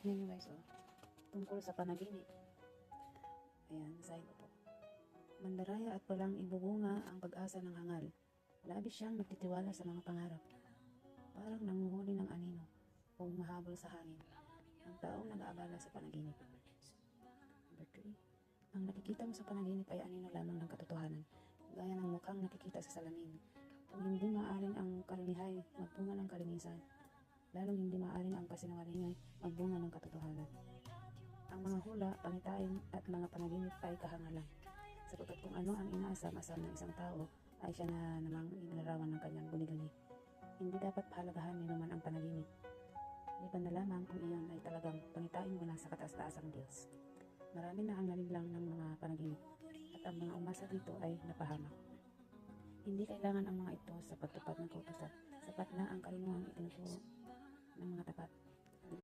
Tingnan nyo guys, oh. Tungkol sa panaginip. Ayan, basahin ko po. Mandaraya at walang ibubunga ang pag-asa ng hangal. Labis siyang nagtitiwala sa mga pangarap. Parang nanguhuli ng anino o mahabol sa hangin. Ang taong nag-aabala sa panaginip. Number 3. Ang nakikita mo sa panaginip ay anino lamang ng katotohanan, gaya ng mukhang nakikita sa salamin. Kung hindi maaaring ang kalunihay, magbunga ng kalinisan. Lalong hindi maaaring ang kasinungalingan ay magbunga ng katotohanan. Ang mga hula, pangitain at mga panaginip ay kahangalan. Sapagkat kung ano ang inaasam-asam ng isang tao ay siya na namang inilarawan ng kanyang guni-guni. Hindi dapat pahalagahan ni naman ang panaginip. Liban na lamang kung iyon ay talagang pangitain mula sa kataas-taasang Diyos. Marami na ang naliblang ng mga panaginip at ang mga umasa dito ay napahamak. Hindi kailangan ang mga ito sa pagtupad ng kautusan. Sapat na ang kalinungang itinuturo ng mga tapat.